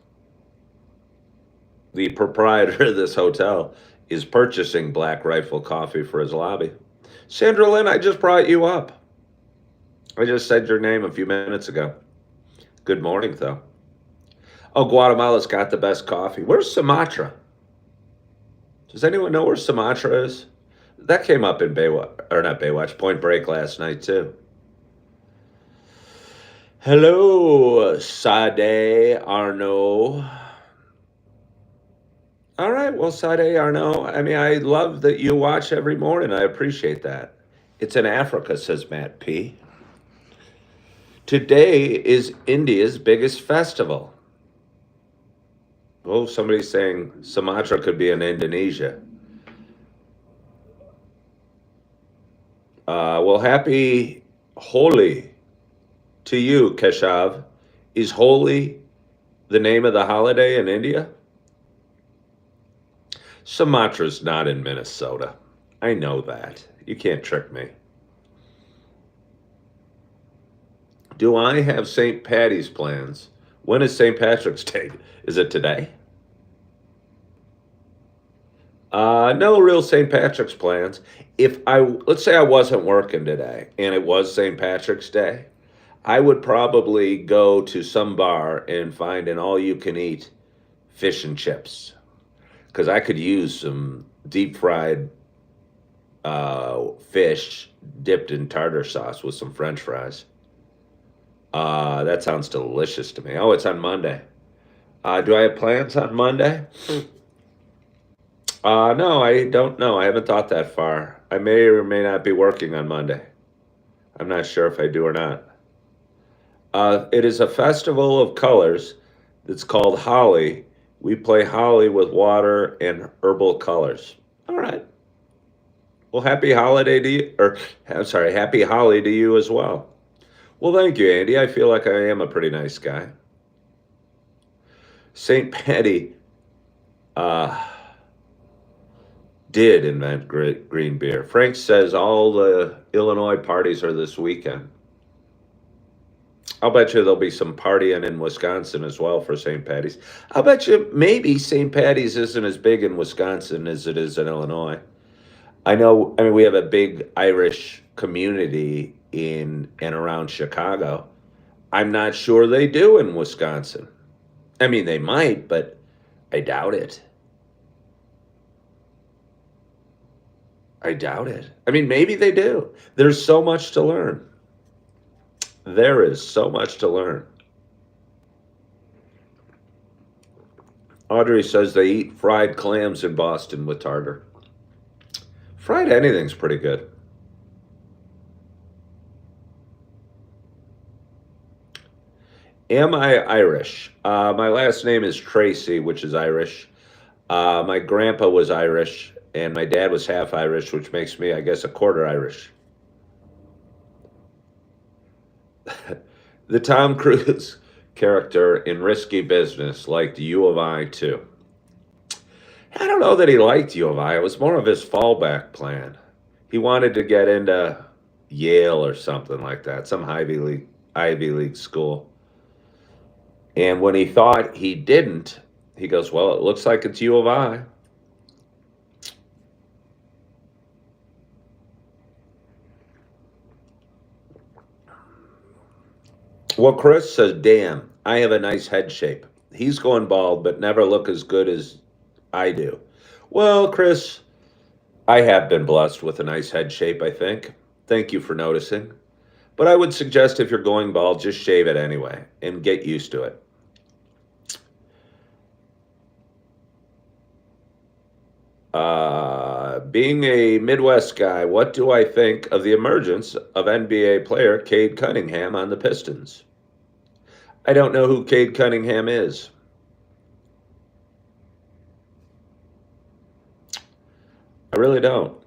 the proprietor of this hotel is purchasing Black Rifle coffee for his lobby. Sandra Lynn, I just brought you up. I just said your name a few minutes ago. Good morning, though. Oh, Guatemala's got the best coffee. Where's Sumatra? Does anyone know where Sumatra is? That came up in Baywatch, or not Baywatch, Point Break last night, too. Hello, Sade Arnaud. All right, well, Sade Arnaud, I mean, I love that you watch every morning. I appreciate that. It's in Africa, says Matt P. Today is India's biggest festival. Oh, somebody's saying Sumatra could be in Indonesia. Well, happy Holi to you, Keshav. Is Holi the name of the holiday in India? Sumatra's not in Minnesota. I know that. You can't trick me. Do I have St. Patty's plans? When is St. Patrick's Day? Is it today? No real St. Patrick's plans. Let's say I wasn't working today and it was St. Patrick's Day, I would probably go to some bar and find an all-you-can-eat fish and chips because I could use some deep fried fish dipped in tartar sauce with some French fries. That sounds delicious to me. Oh, it's on Monday. Do I have plans on Monday? No, I don't know. I haven't thought that far. I may or may not be working on Monday. I'm not sure if I do or not. It is a festival of colors that's called Holi. We play Holi with water and herbal colors. All right. Well, happy holiday to you, or I'm sorry, happy Holi to you as well. Well, thank you, Andy. I feel like I am a pretty nice guy. St. Patty did invent green beer. Frank says all the Illinois parties are this weekend. I'll bet you there'll be some partying in Wisconsin as well for St. Patty's. I'll bet you maybe St. Patty's isn't as big in Wisconsin as it is in Illinois. I mean, we have a big Irish community in and around Chicago. I'm not sure they do in Wisconsin. I mean, they might, but I doubt it. I doubt it. I mean, maybe they do. There's so much to learn. There is so much to learn. Audrey says they eat fried clams in Boston with tartar. Fried anything's pretty good. Am I Irish? My last name is Tracy, which is Irish. My grandpa was Irish, and my dad was half Irish, which makes me, I guess, a quarter Irish. The Tom Cruise character in Risky Business liked U of I too. I don't know that he liked U of I. It was more of his fallback plan. He wanted to get into Yale or something like that, some Ivy League school. And when he thought he didn't, he goes, "Well, it looks like it's U of I." Well, Chris says, "Damn, I have a nice head shape." He's going bald, but never look as good as I do. Well, Chris, I have been blessed with a nice head shape, I think. Thank you for noticing. But I would suggest if you're going bald, just shave it anyway and get used to it. Being a Midwest guy, what do I think of the emergence of NBA player Cade Cunningham on the Pistons? I don't know who Cade Cunningham is. I really don't.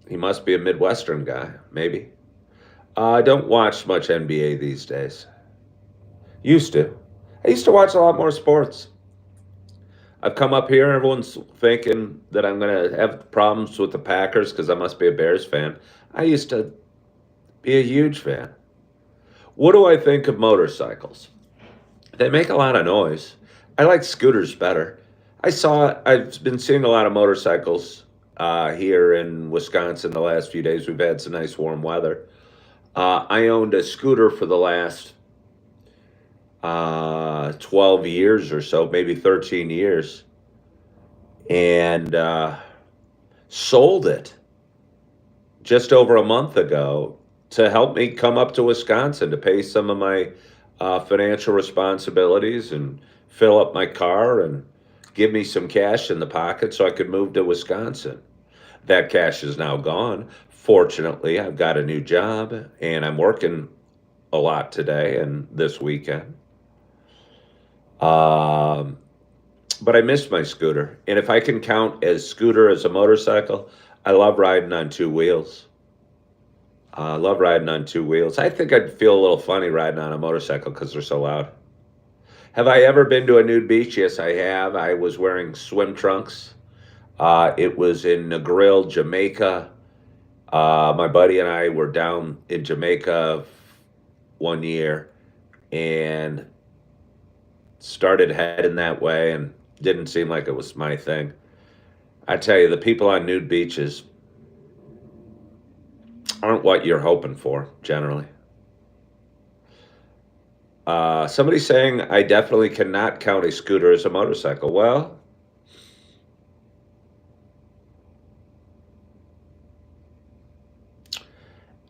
He must be a Midwestern guy, maybe. I don't watch much NBA these days. Used to. I used to watch a lot more sports. I've come up here and everyone's thinking that I'm going to have problems with the Packers because I must be a Bears fan. I used to be a huge fan. What do I think of motorcycles? They make a lot of noise. I like scooters better. I've been seeing a lot of motorcycles here in Wisconsin the last few days. We've had some nice warm weather. I owned a scooter for the last 12 years or so, maybe 13 years, and sold it just over a month ago to help me come up to Wisconsin to pay some of my financial responsibilities and fill up my car and give me some cash in the pocket so I could move to Wisconsin. That cash is now gone. Fortunately, I've got a new job and I'm working a lot today and this weekend. Um, but I missed my scooter. And if I can count as scooter as a motorcycle, I love riding on two wheels. I love riding on two wheels. I think I'd feel a little funny riding on a motorcycle because they're so loud. Have I ever been to a nude beach? Yes, I have. I was wearing swim trunks. It was in Negril, Jamaica. My buddy and I were down in Jamaica one year and started heading that way and didn't seem like it was my thing. I tell you, the people on nude beaches aren't what you're hoping for generally. Somebody's saying I definitely cannot count a scooter as a motorcycle. Well,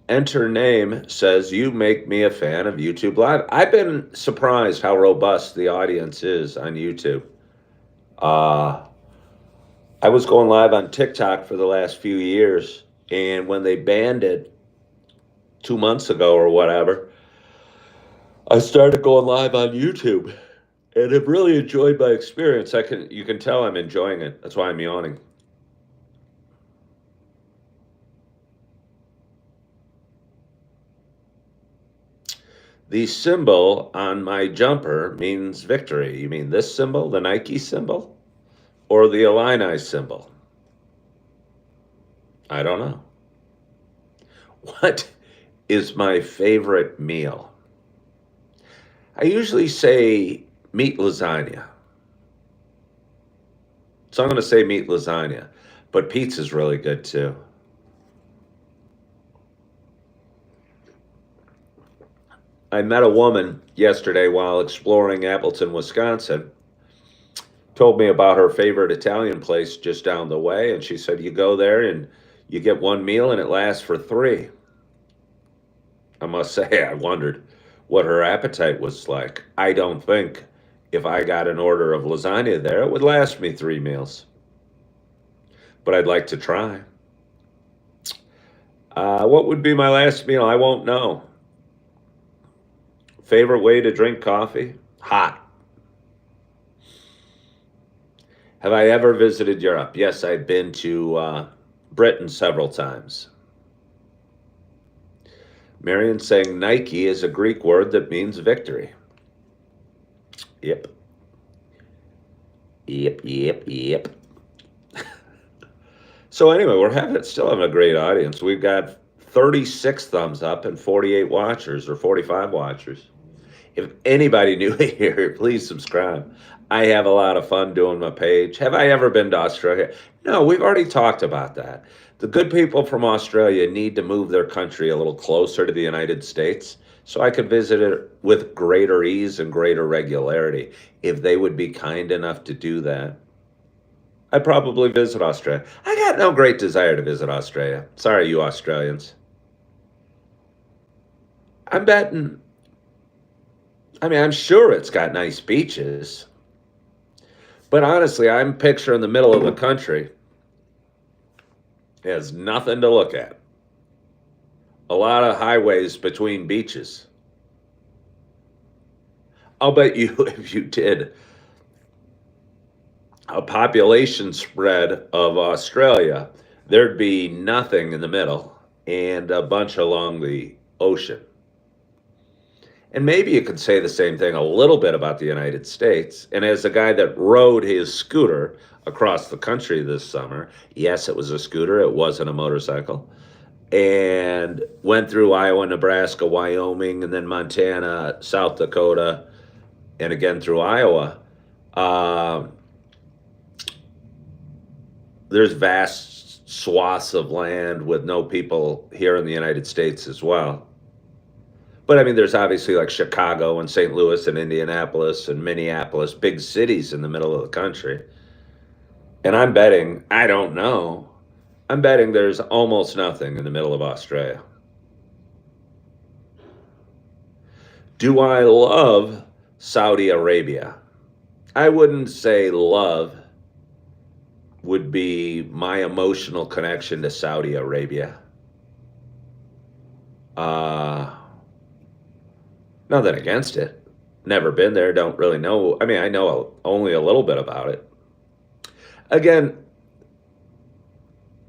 enter name says you make me a fan of YouTube Live. I've been surprised how robust the audience is on YouTube. Uh, I was going live on TikTok for the last few years, and when they banned it 2 months ago or whatever, I started going live on YouTube, and have really enjoyed my experience. You can tell I'm enjoying it. That's why I'm yawning. The symbol on my jumper means victory. You mean this symbol, the Nike symbol, or the Illini symbol? I don't know. What is my favorite meal? I usually say meat lasagna. So I'm going to say meat lasagna, but pizza's really good too. I met a woman yesterday while exploring Appleton, Wisconsin. Told me about her favorite Italian place just down the way, and she said you go there and you get one meal and it lasts for three. I must say, I wondered what her appetite was like. I don't think if I got an order of lasagna there, it would last me three meals, but I'd like to try. What would be my last meal? I won't know. Favorite way to drink coffee? Hot. Have I ever visited Europe? Yes, I've been to Britain several times. Marion saying Nike is a Greek word that means victory. Yep. Yep. So anyway, still having a great audience. We've got 36 thumbs up and 48 watchers or 45 watchers. If anybody new here, please subscribe. I have a lot of fun doing my page. Have I ever been to Australia? No, we've already talked about that. The good people from Australia need to move their country a little closer to the United States so I could visit it with greater ease and greater regularity. If they would be kind enough to do that, I'd probably visit Australia. I got no great desire to visit Australia. Sorry, you Australians. I'm betting, I'm sure it's got nice beaches, but honestly, I'm picturing the middle of the country. It has nothing to look at. A lot of highways between beaches. I'll bet you if you did a population spread of Australia, there'd be nothing in the middle and a bunch along the ocean. And maybe you could say the same thing a little bit about the United States. And as a guy that rode his scooter across the country this summer, yes, it was a scooter, it wasn't a motorcycle, and went through Iowa, Nebraska, Wyoming, and then Montana, South Dakota, and again through Iowa. Um, there's vast swaths of land with no people here in the United States as well. But I mean, there's obviously like Chicago and St. Louis and Indianapolis and Minneapolis, big cities in the middle of the country. And I'm betting, I don't know, I'm betting there's almost nothing in the middle of Australia. Do I love Saudi Arabia? I wouldn't say love would be my emotional connection to Saudi Arabia. Uh, Nothing against it. Never been there, don't really know. I mean, I know only a little bit about it. Again,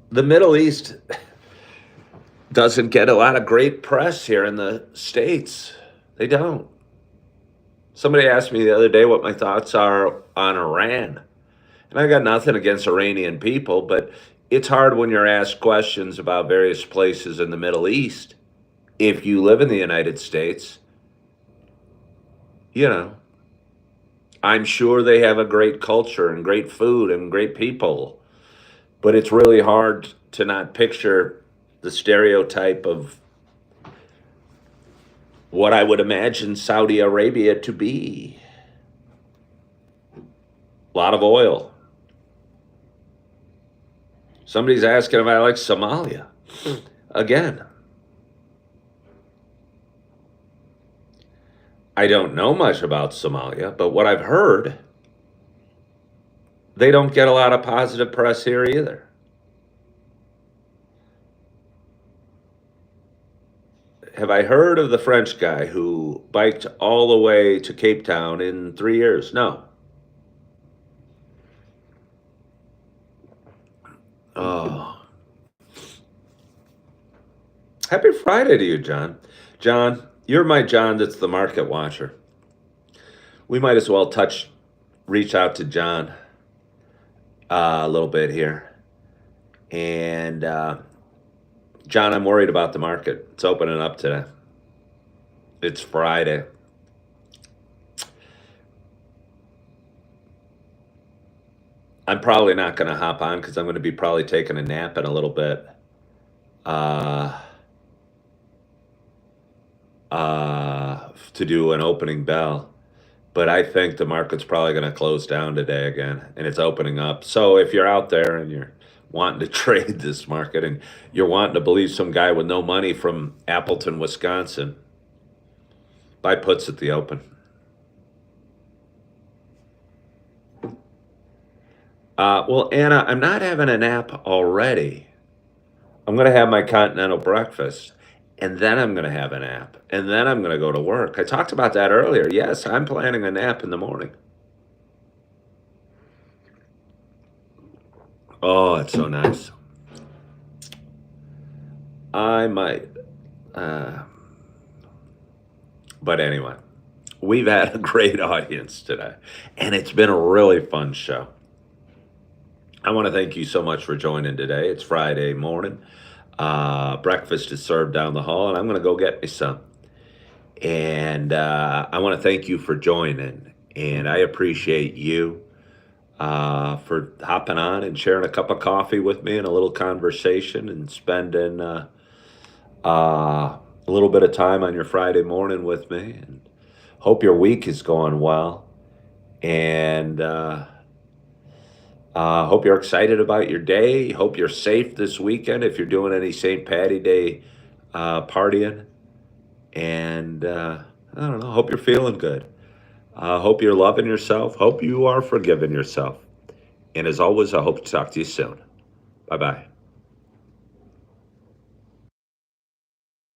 the Middle East doesn't get a lot of great press here in the States. They don't. Somebody asked me the other day what my thoughts are on Iran. And I got nothing against Iranian people, but it's hard when you're asked questions about various places in the Middle East. If you live in the United States, you know, I'm sure they have a great culture and great food and great people, but it's really hard to not picture the stereotype of what I would imagine Saudi Arabia to be. A lot of oil. Somebody's asking if I like Somalia. Again, I don't know much about Somalia, but what I've heard, they don't get a lot of positive press here either. Have I heard of the French guy who biked all the way to Cape Town in 3 years? No. Oh, happy Friday to you, John. John, you're my John that's the market watcher. We might as well reach out to John a little bit here. And John, I'm worried about the market. It's opening up today. It's Friday. I'm probably not going to hop on because I'm going to be probably taking a nap in a little bit. Uh, to do an opening bell. But I think the market's probably going to close down today again, and it's opening up. So if you're out there and you're wanting to trade this market and you're wanting to believe some guy with no money from Appleton, Wisconsin, buy puts at the open. Well, Anna, I'm not having a nap already. I'm going to have my continental breakfast, and then I'm going to have a nap, and then I'm going to go to work. I talked about that earlier. Yes, I'm planning a nap in the morning. Oh, it's so nice. I might. Uh, but anyway, we've had a great audience today, and it's been a really fun show. I want to thank you so much for joining today. It's Friday morning. Breakfast is served down the hall, and I'm going to go get me some. And I want to thank you for joining. And I appreciate you for hopping on and sharing a cup of coffee with me and a little conversation and spending a little bit of time on your Friday morning with me. And hope your week is going well. And hope you're excited about your day. Hope you're safe this weekend if you're doing any St. Patty Day partying. And I don't know, hope you're feeling good. Hope you're loving yourself. Hope you are forgiving yourself. And as always, I hope to talk to you soon. Bye bye.